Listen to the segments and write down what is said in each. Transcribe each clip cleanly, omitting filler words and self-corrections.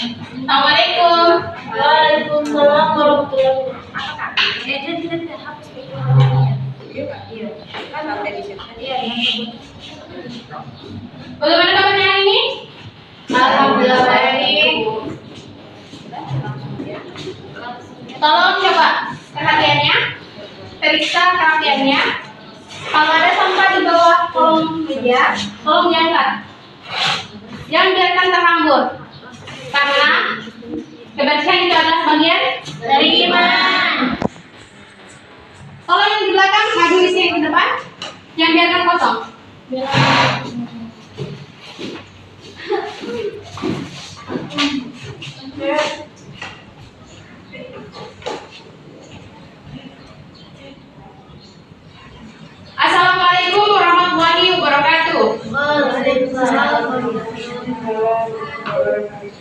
Assalamualaikum. Waalaikumsalam warahmatullahi wabarakatuh. Tidak hapus itu. Iya. Kan ada di situ. Iya. Bagaimana kabarnya hari ini? Alhamdulillah baik. Tolong coba perhatiannya, periksa perhatiannya. Kalau ada sampah di bawah kolom meja, tolong diangkat. Jangan biarkan terhambur, karena kebersihan itu adalah bagian dari iman. Tolong yang di belakang maju isi yang ke depan, jangan biarkan kosong. Assalamualaikum warahmatullahi wabarakatuh. Waalaikumsalam warahmatullahi wabarakatuh.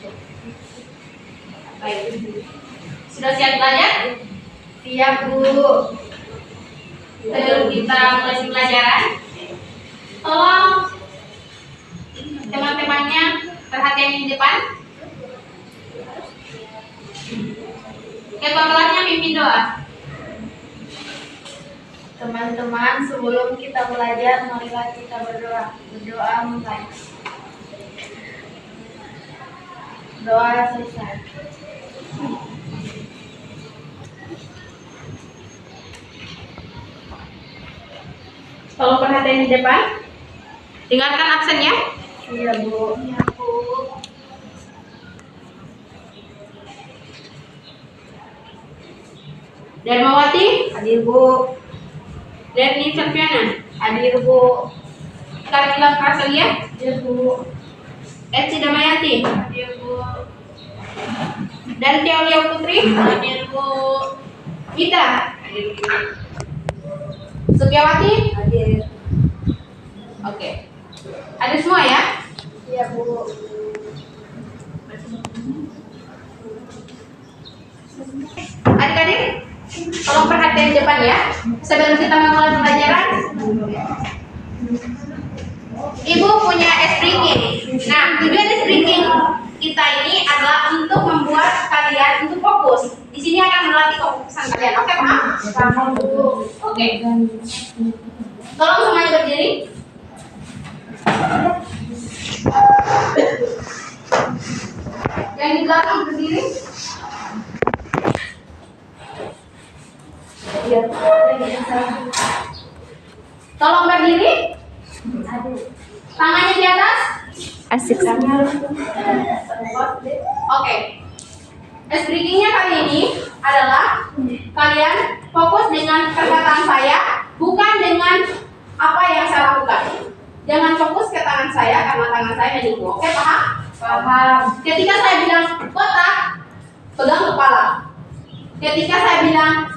Baik. Sudah siap belajar? Siap, Bu. Sebelum kita mulai pelajaran, tolong teman-temannya perhatian di depan. Ketua kelasnya pimpin doa. Teman-teman, sebelum kita belajar, marilah kita berdoa. Berdoa mulai. Doa selesai. Tolong perhatian di depan. Dengarkan absennya. Iya, Bu. Iya, Bu. Darmawati, Hadir, Bu. Derni Septiana, Hadir, Bu. Karila Praselia, Hadir, Bu. Eci Damayati, Hadir, Bu. dan Teolia Putri, Hadir, Bu. Gita, Hadir, Bu. Supiawati. Hadir. Oke. Ada semua ya? Iya, Bu. Adik-adik, tolong perhatian di depan ya. Sebelum kita memulai pelajaran, Ibu punya es breaking. Nah, tujuan es breaking kita ini adalah untuk membuat kalian untuk fokus. Di sini akan melatih kefokusan kalian. Oke, paham? Paham, Bu. Oke. Tolong semuanya berdiri. Yang di belakang berdiri. Iya, Bu. Tolong berdiri. Hadir. Tangannya di atas. Asik. Oke. Es breakingnya kali ini adalah kalian fokus dengan perkataan saya, bukan dengan apa yang saya lakukan. Jangan fokus ke tangan saya karena tangan saya menipu. Oke, paham? Paham. Ketika saya bilang kotak, pegang kepala. Ketika saya bilang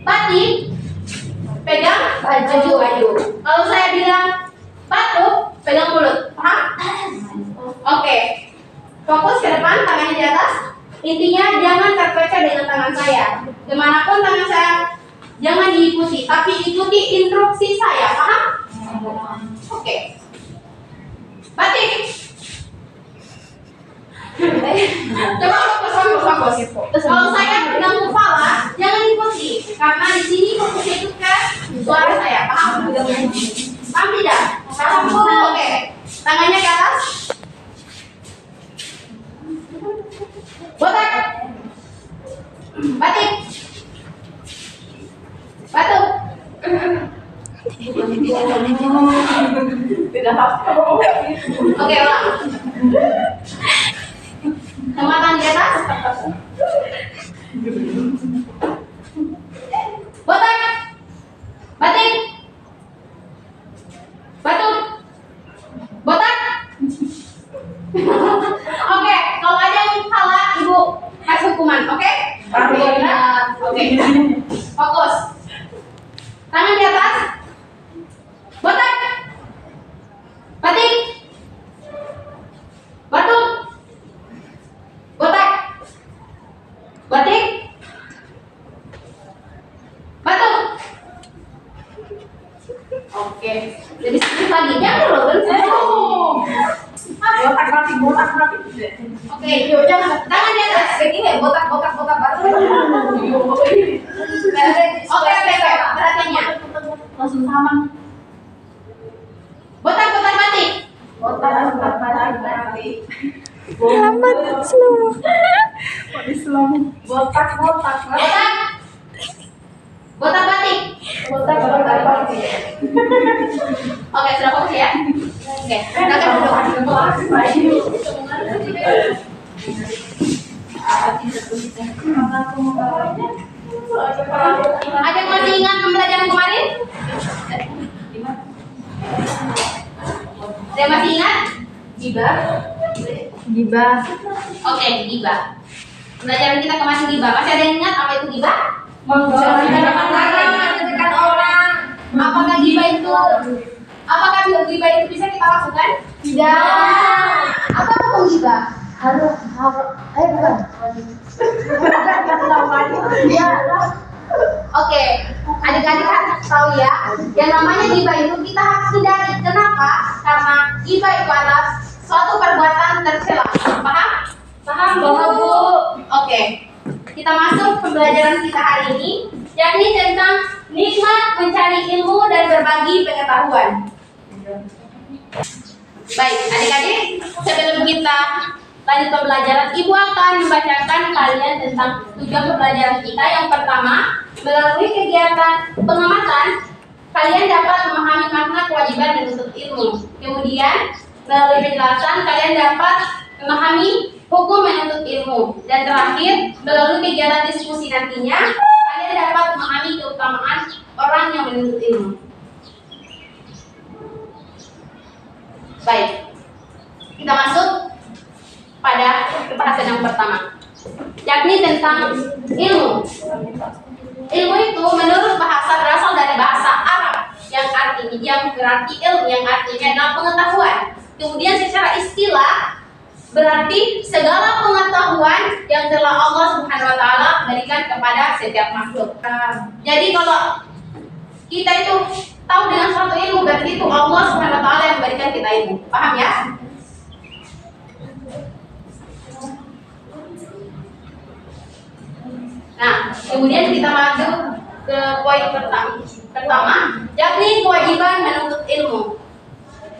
batik, pegang baju. Kalau saya bilang batuk, pegang mulut. Paham? Oke. Fokus ke depan, tangannya di atas. Intinya jangan terpecah dengan tangan saya. Kemanapun tangan saya, jangan diikuti, tapi ikuti instruksi saya. Paham? Oke. Batik. Coba fokus. Kalau saya pegang kepala, jangan ikuti, karena di sini fokus itu ke suara saya. Paham? Paham tidak? Paham, Bu? Oke. Tangannya ke atas. Botak. Batik. Batuk. Tidak hafal. Oke, ulang. Semua tangan di atas. Botak. Batik. Batuk. Botak. Oke, kalau ada yang salah, Ibu kasih hukuman, oke? Oke. Fokus. Tangan di atas. Botak. Batik. Botak. yuk jangan tangan di atas. Begini, botak baru. Oke, perhatiannya. Langsung sama. Botak batik. Botak batik. Lambat slow. Botak. Botak batik. Botak batik. Oke, sudah fokus ya. Oke, silakan duduk. Ada yang masih ingat pembelajaran kemarin? Ada yang masih ingat? Gibah. Gibah. Oke, gibah. Pembelajaran kita kemarin gibah. Masih ada yang ingat apa itu gibah? Menceritakan orang. Apakah gibah itu? Apakah gibah itu bisa kita lakukan? Tidak. Apa itu gibah? Bukan. Oke, adik-adik harus tahu ya, yang namanya gibah itu kita harus hindari. Kenapa? Karena gibah itu adalah suatu perbuatan tercela. Paham? Paham, Bu? Oke, kita masuk pembelajaran kita hari ini, yakni tentang nikmat mencari ilmu dan berbagi pengetahuan. Baik, adik-adik, sebelum kita lanjut pembelajaran, Ibu akan membacakan kalian tentang tujuan pembelajaran kita. Yang pertama, melalui kegiatan pengamatan, kalian dapat memahami makna kewajiban menuntut ilmu. Kemudian, melalui penjelasan, kalian dapat memahami hukum menuntut ilmu. Dan terakhir, melalui kegiatan diskusi nantinya, kalian dapat memahami keutamaan orang yang menuntut ilmu. Baik, kita masuk pada pembahasan yang pertama, yakni tentang ilmu. Ilmu itu menurut bahasa berasal dari bahasa Arab yang berarti ilmu, yang artinya adalah pengetahuan. Kemudian secara istilah berarti segala pengetahuan yang telah Allah Subhanahu wa taala berikan kepada setiap makhluk. Jadi kalau kita itu tahu dengan suatu ilmu, berarti itu Allah Subhanahu wa taala yang memberikan kita ilmu. Paham ya? Nah, kemudian kita masuk ke poin pertama, yakni kewajiban menuntut ilmu.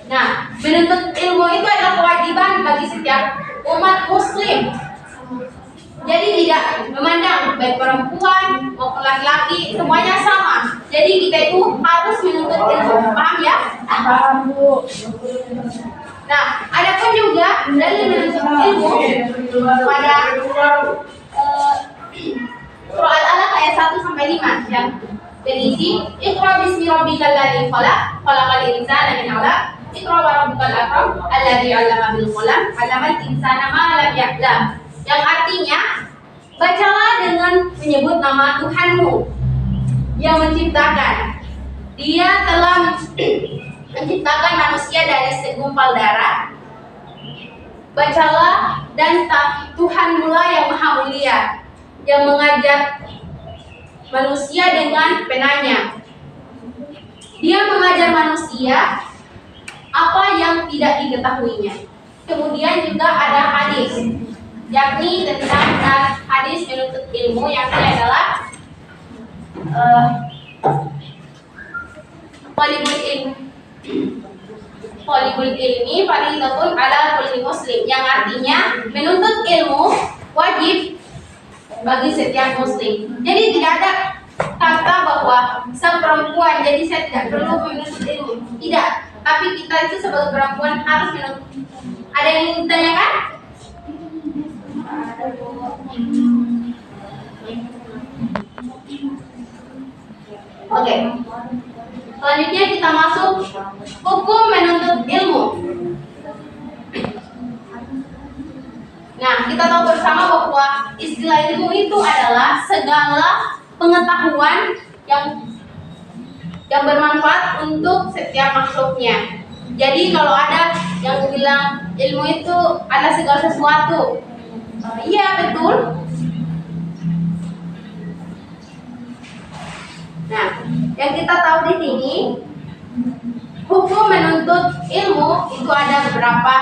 Nah, menuntut ilmu itu adalah kewajiban bagi setiap umat muslim. Jadi tidak memandang baik perempuan maupun laki-laki, semuanya sama. Jadi kita itu harus menuntut ilmu. Paham ya? Paham, Bu. Nah, ada pun juga dalil menuntut ilmu pada surah Al-Alaq ayat 1 sampai 5 yang berisi Iqra bismi rabbikal ladzi khalaq, khalaqal insana min 'alaq, Iqra wa rabbukal akram, alladzi 'allama bil qalam, 'allamal insana ma lam ya'lam. Yang artinya, bacalah dengan menyebut nama Tuhanmu yang menciptakan. Dia telah menciptakan manusia dari segumpal darah. Bacalah, dan Tuhanmu lah yang maha mulia, yang mengajar manusia dengan penanya. Dia mengajar manusia apa yang tidak diketahuinya. Kemudian juga ada hadis, yakni tentang hadis menuntut ilmu, yang adalah Talibul ilmi fardhatun ala kulli muslim, yang artinya menuntut ilmu wajib bagi setiap muslim. Jadi tidak ada kata bahwa saya perempuan jadi saya tidak perlu menuntut ilmu. Tidak, tapi kita itu sebagai perempuan harus menuntut. Ada yang ingin ditanyakan? Oke. Selanjutnya kita masuk hukum menuntut ilmu. Nah, kita tahu bersama bahwa istilah ilmu itu adalah segala pengetahuan yang bermanfaat untuk setiap makhluknya. Jadi kalau ada yang bilang ilmu itu adalah segala sesuatu, iya betul. Nah, yang kita tahu di sini, hukum menuntut ilmu itu ada beberapa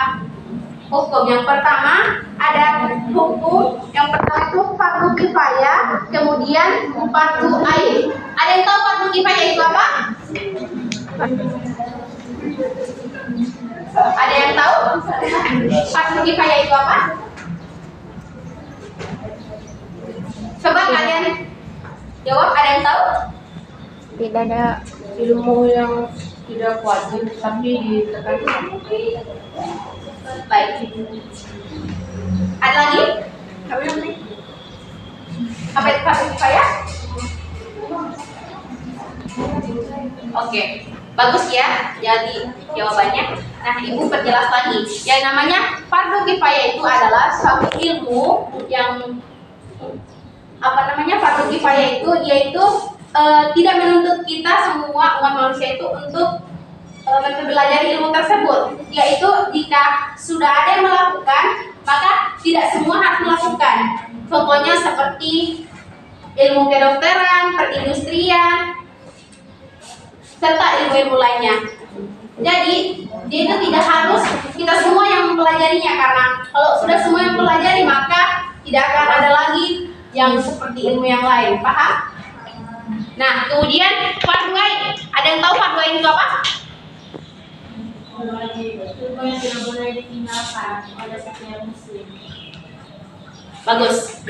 hukum. Yang pertama ada hukum. Yang pertama itu fardu kifayah, kemudian fardu ain. Ada yang tahu fardu kifayah itu apa? Ada yang tahu fardu kifayah itu apa? Coba kalian jawab. Ada yang tahu? Tidak ada. Ilmu yang tidak wajib tapi ditekankan. Baik. Ada lagi? Apa itu fardu kifayah? Oke, bagus ya. Jadi jawabannya. Nah, Ibu perjelas lagi. Yang namanya fardu kifayah itu adalah suatu ilmu yang fardu kifayah itu yaitu tidak menuntut kita semua umat manusia itu untuk mempelajari ilmu tersebut, yaitu jika sudah ada yang melakukan maka tidak semua harus melakukan. Contohnya seperti ilmu kedokteran, perindustrian, serta ilmu-ilmu lainnya. Jadi dia itu tidak harus kita semua yang mempelajarinya, karena kalau sudah semua yang mempelajari maka tidak akan ada lagi yang seperti ilmu yang lain. Paham? Nah, kemudian fardu ain. Ada yang tahu fardu ain itu apa? Ilmu yang tidak boleh ditinggalkan oleh setiap muslim. Bagus.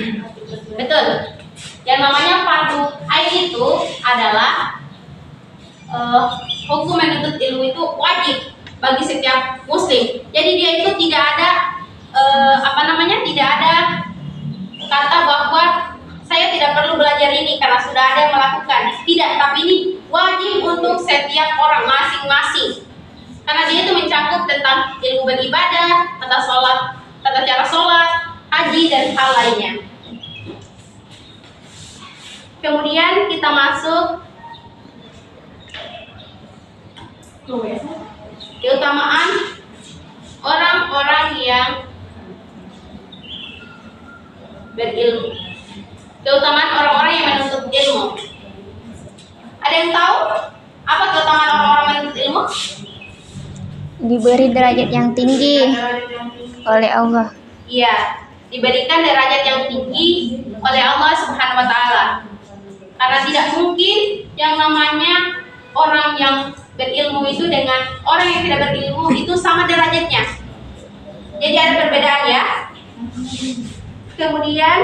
Betul. Yang namanya fardu ain itu adalah hukum menuntut ilmu itu wajib bagi setiap muslim. Jadi dia itu tidak ada tidak ada kata bahwa saya tidak perlu belajar ini karena sudah ada yang melakukan. Tidak, tapi ini wajib untuk setiap orang masing-masing. Karena dia itu mencakup tentang ilmu beribadah, tata cara sholat, haji dan hal lainnya. Kemudian kita masuk keutamaan orang-orang yang berilmu. Keutamaan orang-orang yang menuntut ilmu. Ada yang tahu apa keutamaan orang-orang menuntut ilmu? Diberi derajat yang tinggi oleh Allah. Iya, diberikan derajat yang tinggi oleh Allah Subhanahu wa taala. Karena tidak mungkin yang namanya orang yang berilmu itu dengan orang yang tidak berilmu itu sama derajatnya. Jadi ada perbedaan ya. Kemudian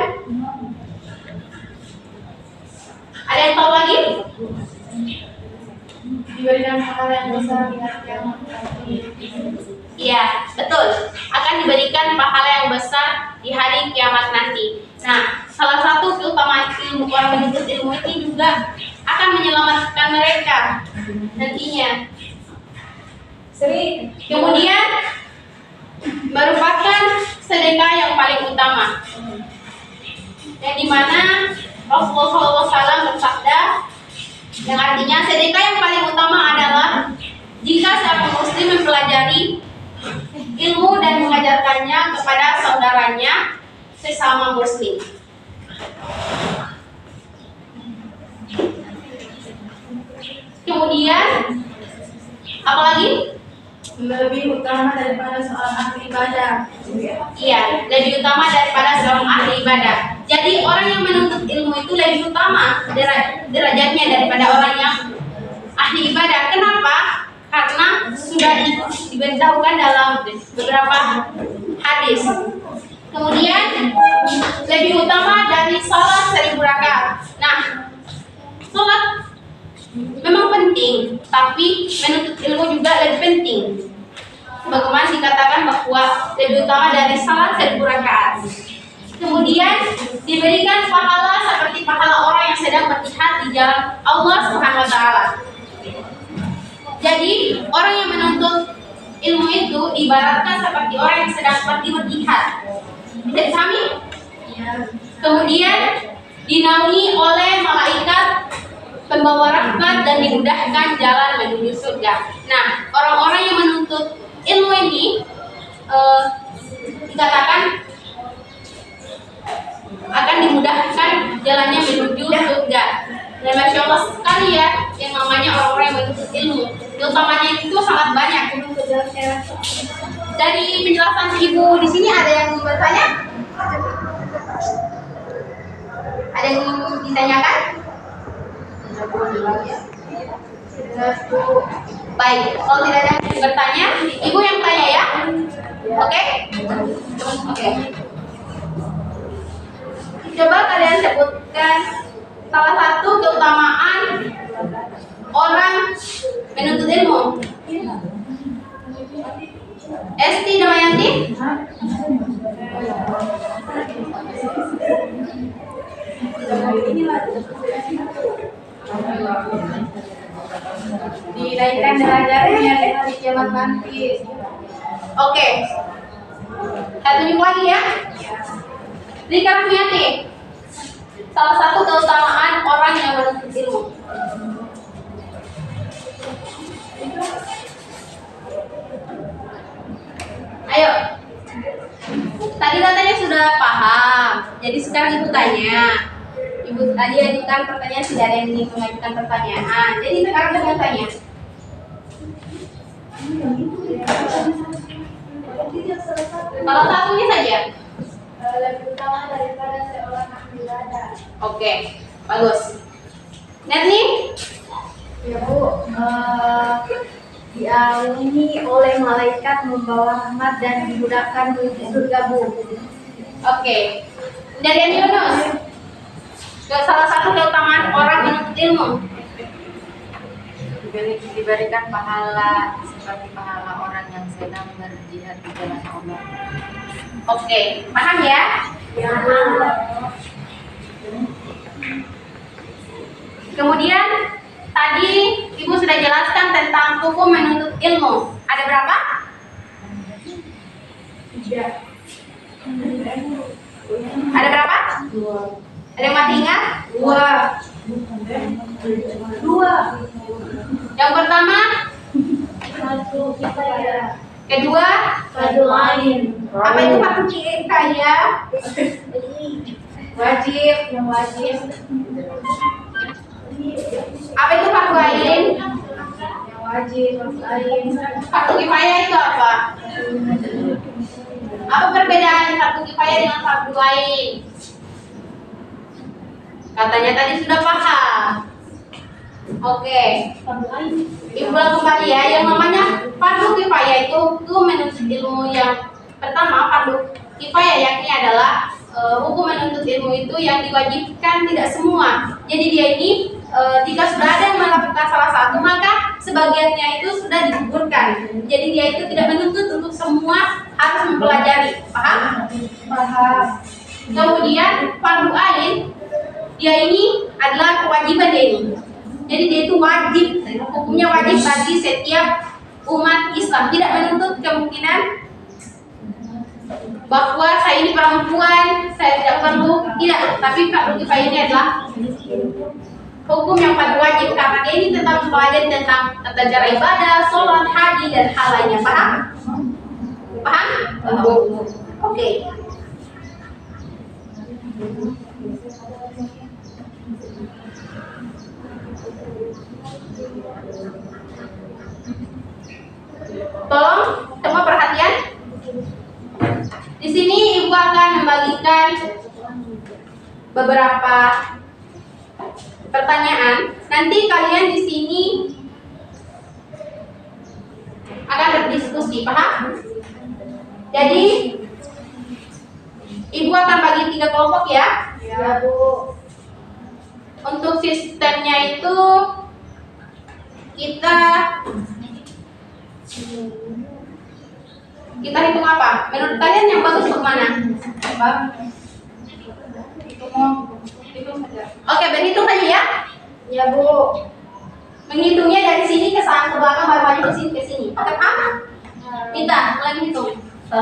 ada yang tahu lagi? Diberikan pahala yang besar di hari kiamat. Iya, betul. Akan diberikan pahala yang besar di hari kiamat nanti. Nah, salah satu keutamaan ilmu orang menuntut ilmu ini juga akan menyelamatkan mereka nantinya. Kemudian merupakan sedekah yang paling utama, yang dimana Rasulullah SAW bersabda, yang artinya sedekah yang paling utama adalah jika seorang muslim mempelajari ilmu dan mengajarkannya kepada saudaranya sesama muslim. Kemudian apa lagi? Lebih utama daripada seorang ahli ibadah. Iya, lebih utama daripada seorang ahli ibadah. Jadi orang yang menuntut ilmu itu lebih utama derajatnya daripada orang yang ahli ibadah. Kenapa? Karena sudah diberitahukan dalam beberapa hadis. Kemudian lebih utama dari salat 1000 rakaat. Nah, salat memang penting, tapi menuntut ilmu juga lebih penting. Bagaimana dikatakan bahwa lebih utama dari salat 1000 rakaat. Kemudian diberikan pahala seperti pahala orang yang sedang berjihad di jalan Allah Subhanahu wa taala. Jadi, orang yang menuntut ilmu itu ibaratkan seperti orang yang sedang pergi berjihad. Bisa dipahami? Kemudian dinaungi oleh malaikat pembawa rahmat dan dimudahkan jalan menuju surga. Nah, orang-orang yang menuntut ilmu ini dikatakan akan dimudahkan jalannya menuju surga. Dan Masya Allah sekali ya yang namanya orang-orang yang menuntut ilmu. Utamanya itu sangat banyak. dari penjelasan ibu di sini ada yang bertanya? Ada yang ditanyakan? Baik, kalau tidak ada yang bertanya, ibu yang tanya ya. Oke? Oke. Coba kalian sebutkan salah satu keutamaan orang menuntut ilmu. Esti Damayanti? Dinaikkan derajatnya di hari kiamat nanti. Oke. Saya tunjuk lagi ya. Rika Rahmiati. Salah satu keutamaan orang yang menuntut ilmu. Ayo. Tadi katanya sudah paham. Jadi sekarang ibu tanya. Ibu tadi ajukan pertanyaan, tidak ada yang ingin mengajukan pertanyaan. Jadi sekarang dengan tanya. Salah satunya saja. Lebih utama daripada seorang ahli ibadah. Oke, bagus. Netni? Ya Bu, diaungi oleh malaikat membawa rahmat dan dimudahkan menuju surga Bu. Oke. Dari Yunus. Salah satu keutamaan orang menuntut ilmu. Diberikan pahala seperti pahala orang yang sedang berjihad di jalan Allah. Oke, paham ya? Ya. Kemudian tadi ibu sudah jelaskan tentang hukum menuntut ilmu. Ada berapa? 3. Ada berapa? 2. Ada yang masih ingat? 2. Yang pertama, 1 kifayah. kedua, 1 lain. apa itu fardu kifayah? Wajib, yang wajib. Apa itu fardu ain? Yang wajib, lain. Fardu kifayah itu apa? Apa perbedaan fardu kifayah dengan fardu ain? Katanya tadi sudah paham. Oke. Ibu ulang kembali ya. Yang namanya fardu kifayah itu menuntut ilmu yang pertama. Fardu kifayah yakni adalah hukum menuntut ilmu itu yang diwajibkan tidak semua. Jadi dia ini jika sudah ada yang melakukan salah satu maka sebagiannya itu sudah digugurkan. Jadi dia itu tidak menuntut untuk semua harus mempelajari. Paham? Paham. Kemudian fardu ain, dia ini adalah kewajiban dia ini. Jadi dia itu wajib, hukumnya wajib bagi setiap umat Islam. Tidak menuntut kemungkinan bahwa saya ini perempuan, saya tidak perlu, tidak. Tapi fardu kifayah ini adalah hukum yang paling wajib karena dia ini tentang mempelajari tentang tata cara ibadah, sholat, haji dan hal lainnya. Paham? Paham? Oke. Tolong semua perhatian. Di sini ibu akan membagikan beberapa pertanyaan. Nanti kalian di sini akan berdiskusi, paham? Jadi ibu akan bagi 3 kelompok ya. Ya Bu. Untuk sistemnya itu kita hitung apa? Menurut kalian yang bagus untuk mana? Hitung saja. Oke, berhitung saja ya. Ya Bu. Menghitungnya dari sini ke sana ke belakang baru maju ke sini ke sini. Oke, paham? Minta mulai menghitung. 1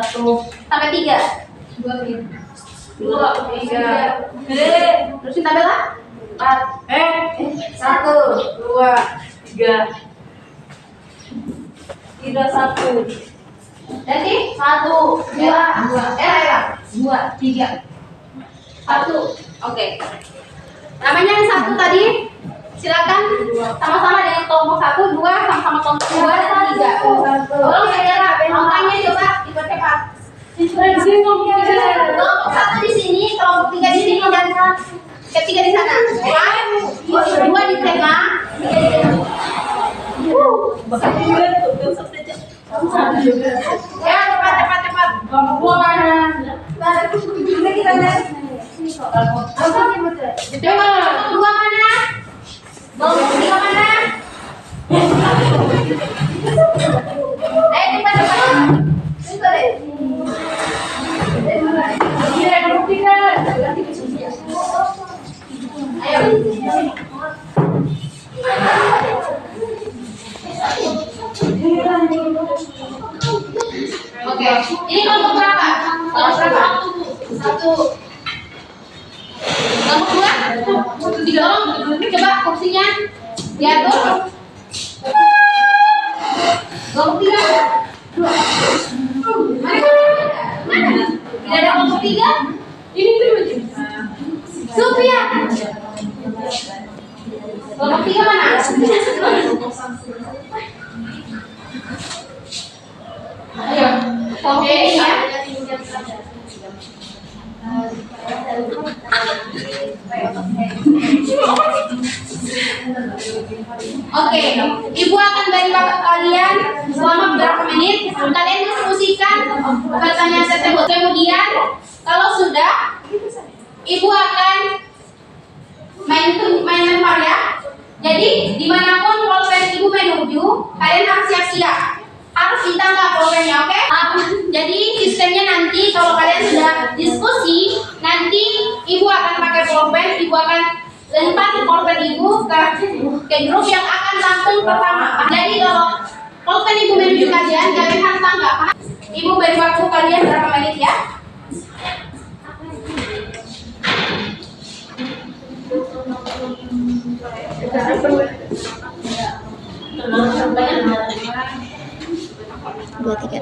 Sampai 3. 2 3. Terus minta bela? 4. 1 2 3. Tidak 1. Jadi 1 2 Lela 2 3. 1. Oke. Namanya yang 1 tadi Silakan sama-sama dengan kelompok 1, 2, sama-sama kelompok 2 dan 3. Tolong saudara, angkanya coba dipercepat. Kelompok 1 di sini, kelompok 3 di sini, dan ketiga di sana. Ya, 2 di tengah, 3 di tengah. Ya, cepat. Kelompok 2 mana? Kita lihat. Coba kelompok 2 mana? Kelompok 3 mana? Ayo cepat. Cepat deh. Kelompok 3. Ayo. Oke, ini kelompok berapa? Kelompok berapa? 1. Kelompok 2? Didorong, coba kursinya diatur. Kelompok 3? Mana? Tidak ada kelompok 3? Ini tuh. Sofia. Kelompok 3 mana? Ayo, kelompok ini ya. Oke, Ibu akan beri waktu kalian selama beberapa menit. Kalian diskusikan pertanyaan tersebut. Kemudian, kalau sudah, Ibu akan main lempar ya. Jadi, dimanapun pulpen Ibu menuju, kalian harus siap-siap. Harus ditangkap pulpennya, oke? Jadi sistemnya nanti kalau kalian sudah diskusi, nanti Ibu akan pakai pulpen, Ibu akan lempar pulpen Ibu ke grup yang akan langsung pertama. Jadi kalau pulpen Ibu menuju kalian harus tangkap. Ibu beri waktu kalian berapa menit ya? Dua, tiga.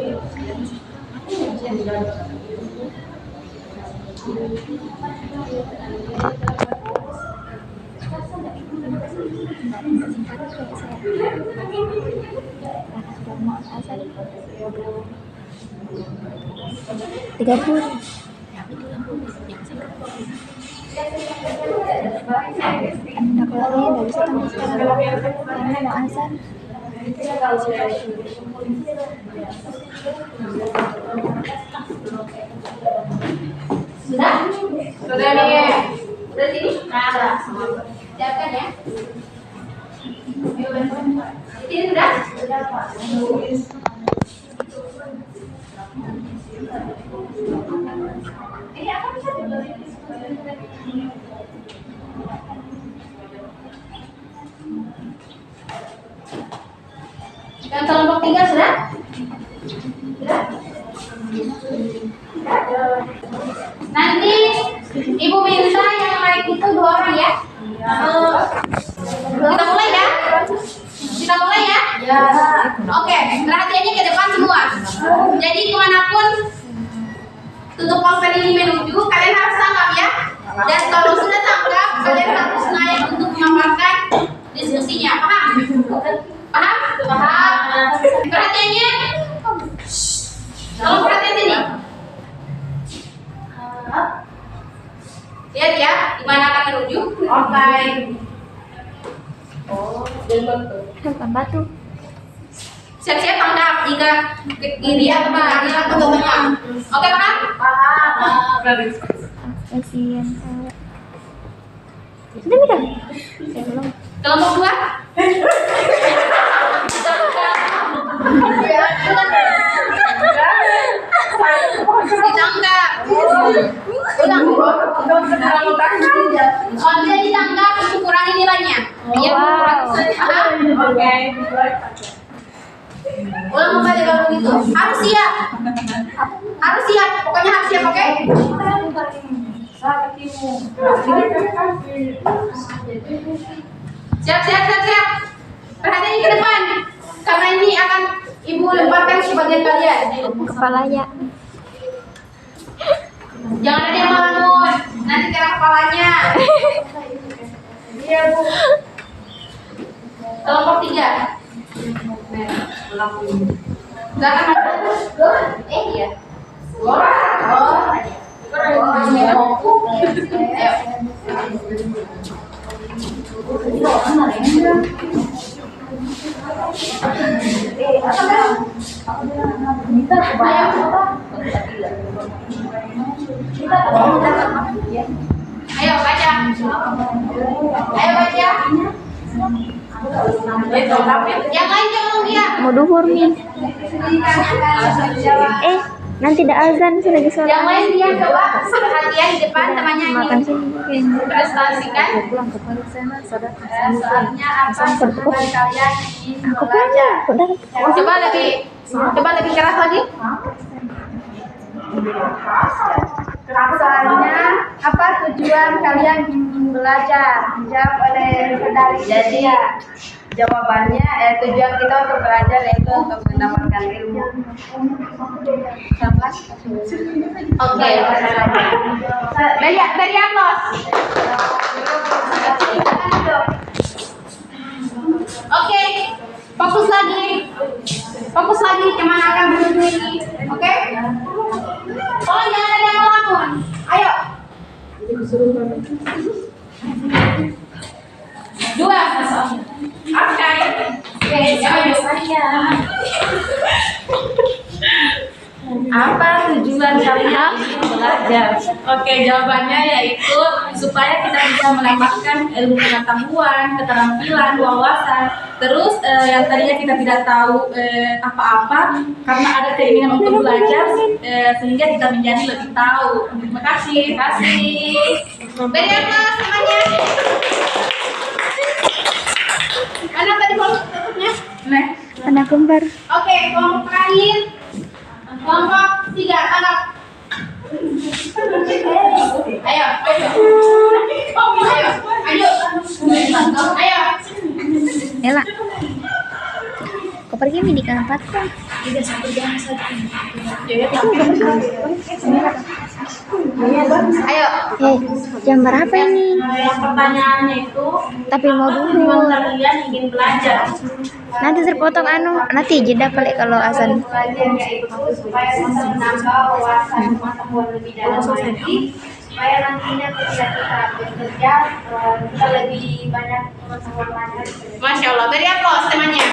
Tiga puluh. Dakwahnya nggak bisa tambah sekarang karena mau azan. Sudah? Sudah nih. Sudah sini? Sudah. Siapkan ya. Ini sudah? Ini apa bisa? Yang kelompok 3 sudah? Sudah? Nanti Ibu minta yang naik itu 2 orang ya. Kita mulai ya. Kita mulai ya. Oke, perhatiannya ke depan semua. Jadi kemanapun tutup pulpen ini menuju, kalian harus tangkap ya. Dan kalau sudah tangkap, kalian harus naik untuk memaparkan diskusinya. Paham? Paham? Paham. Perhatiannya. Tolong perhatian sini. Lihat ya, di mana akan menuju? Oke. Bukan batu. Siap-siap tangkap jika ke kiri atau ke kanan atau ke tengah. Oke, paham? Paham. Kasihan. Sudah belum? Belum. Kelompok 2? Ditangkap. Ulang. Kalau tidak ditangkap, itu kurangi nilainya. Biar kurangi. Oke. Ulang kembali kalau begitu. Harus siap. Harus siap. Pokoknya harus siap, oke? Siap. Perhatian ke depan. Karena ini akan Ibu lemparkan ke bagian kalian. Kepalanya. Jangan ada yang melamun. Nanti kena kepalanya. Iya, Bu. Kelompok 3. Silakan maju. Iya. Ayo baca. Ayo baca. Yang lain jangan dia. Mau duhur nih. Nanti ada azan sudah lagi sholat. Yang lain dia coba perhatian di depan temannya Makan ini. sini. Prestasikan. Pulang ke balik sana, saudara. Soalnya apa sebutan kalian ingin Aku belajar? punya. Udah. Coba lebih keras lagi. Soalnya apa tujuan kalian ingin belajar? Dijawab oleh saudari. Jadi jawabannya tujuan kita untuk belajar yaitu untuk mendapatkan ilmu. Oke. Dari Anos. Oke. Fokus lagi. Fokus lagi kemana akan menuju ini. Oke. Tolong jangan ada yang melamun. Ayo. 2. Oke. Apa tujuan kalian belajar? Oke, jawabannya yaitu supaya kita bisa mendapatkan ilmu pengetahuan, keterampilan, wawasan. Terus yang tadinya kita tidak tahu apa-apa, karena ada keinginan untuk belajar, sehingga kita menjadi lebih tahu. Terima kasih. Terima kasih. Beri aplaus semuanya. Mana tadi kelompoknya? Nah, Anak kembar. Oke, kelompok terakhir. Kelompok 3, tangkap. Ayo, ayo. Ayo. Ela. Kau pergi di kantor. Ayo. Jam berapa ini? pertanyaannya itu, Tapi mau tujuan dulu. kalian ingin belajar? Nanti terpotong nanti jeda kali kalau azan. Belajar yaitu supaya bisa menambah wawasan pengetahuan lebih dalam lagi, supaya nantinya ketika kita bekerja kita lebih banyak pengetahuan lagi. Masya Allah, beri aplaus temannya.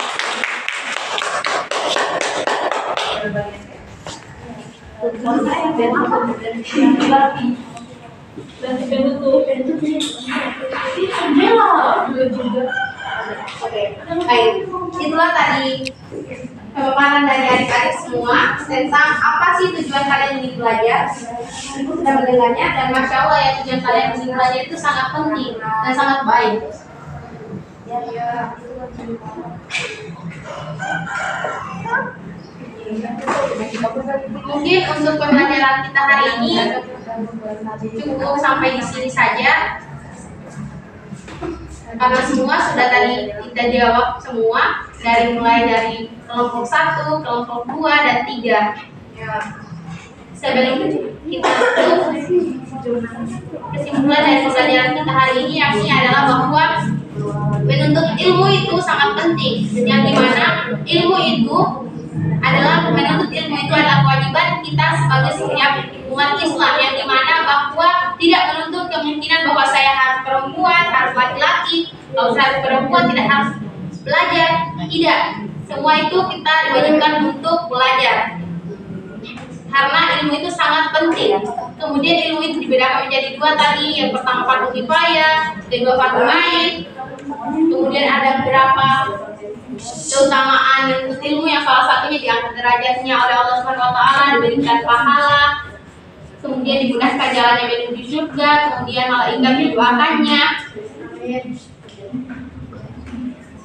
Oke, baik. Itulah tadi pemaparan dari adik-adik semua tentang apa sih tujuan kalian ingin belajar. Ibu sudah mendengarnya dan masya Allah ya, tujuan kalian ingin belajar itu sangat penting dan sangat baik. Mungkin untuk pembelajaran kita hari ini cukup sampai di sini saja. Karena semua sudah tadi kita jawab semua, mulai dari kelompok 1, kelompok 2 dan 3. Sebelum kita tutup, kesimpulan dari pembelajaran kita hari ini yakni adalah bahwa menuntut ilmu itu sangat penting, yang dimana ilmu itu adalah kewajiban kita sebagai setiap umat Islam, yang dimana bahwa tidak menuntut kemungkinan bahwa saya harus perempuan, harus laki-laki, kalau saya harus perempuan tidak harus belajar. Tidak, semua itu kita diwajibkan untuk belajar karena ilmu itu sangat penting. Kemudian ilmu itu dibedakan menjadi 2 tadi, yang pertama fardu kifayah, kedua fardu ain. Kemudian ada beberapa keutamaan menuntut ilmu yang salah satunya diangkat derajatnya oleh Allah Subhanahu wa taala, diberikan pahala, kemudian dimudahkan jalannya menuju surga, kemudian malaikat mendoakannya.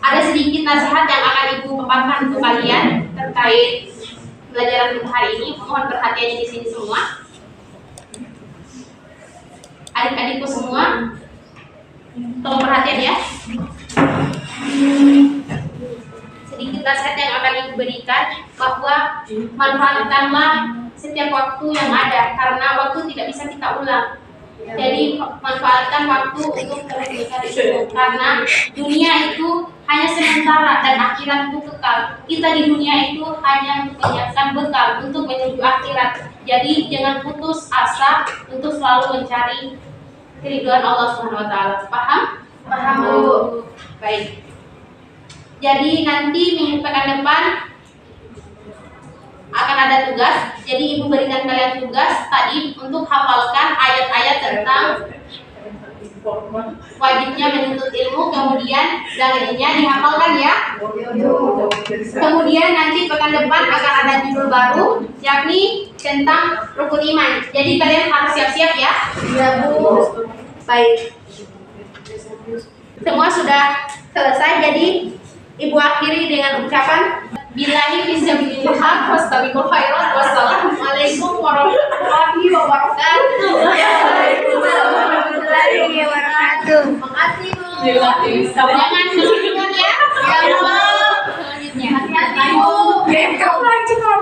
Ada sedikit nasihat yang akan Ibu paparkan untuk kalian terkait pelajaran kita hari ini. Mohon perhatiannya di sini semua. Adik-adikku semua, tolong perhatian ya. Sedikit nasihat yang akan Ibu berikan, bahwa manfaatkanlah setiap waktu yang ada, karena waktu tidak bisa kita ulang. Jadi manfaatkan waktu untuk terus mencari ilmu, karena dunia itu hanya sementara dan akhirat itu kekal. Kita di dunia itu hanya untuk menyiapkan bekal untuk menuju akhirat. Jadi jangan putus asa untuk selalu mencari keridhaan Allah Subhanahu wa taala. Paham? Paham, Bu. Baik. Jadi nanti minggu pekan depan akan ada tugas. Jadi Ibu berikan kalian tugas tadi untuk hafalkan ayat-ayat tentang wajibnya menuntut ilmu, kemudian dalilnya dihafalkan ya. Kemudian nanti pekan depan akan ada judul baru, yakni tentang rukun iman. Jadi kalian harus siap-siap ya. Iya, Bu. Baik. Semua sudah selesai, jadi Ibu akhiri dengan ucapan billahi fisabilillah wastabiqul khairat wassalamualaikum warahmatullahi wabarakatuh. Waalaikumsalam warahmatullahi wabarakatuh. Makasih Bu. Billahi Jangan kelingan ya. Ya Allah. Selanjutnya hati-hati Bu. Kamu lanjut.